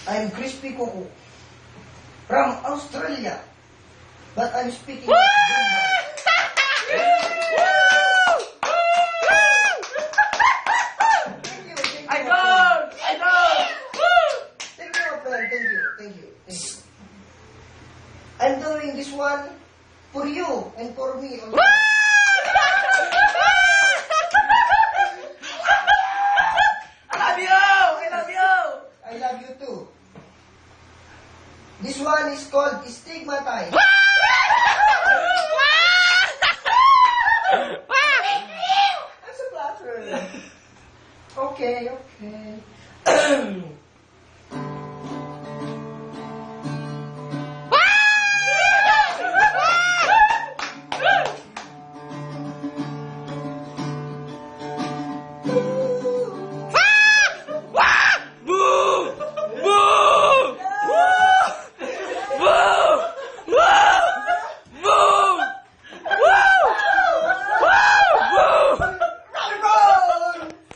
I'm Crispy Coco from Australia, but I'm speaking goodbye. Thank you, thank you. Idol! Thank you, Apel. Thank you. I'm doing this one for you and for me also. I love you! I love you! I love you too. This one is called Stigmatized.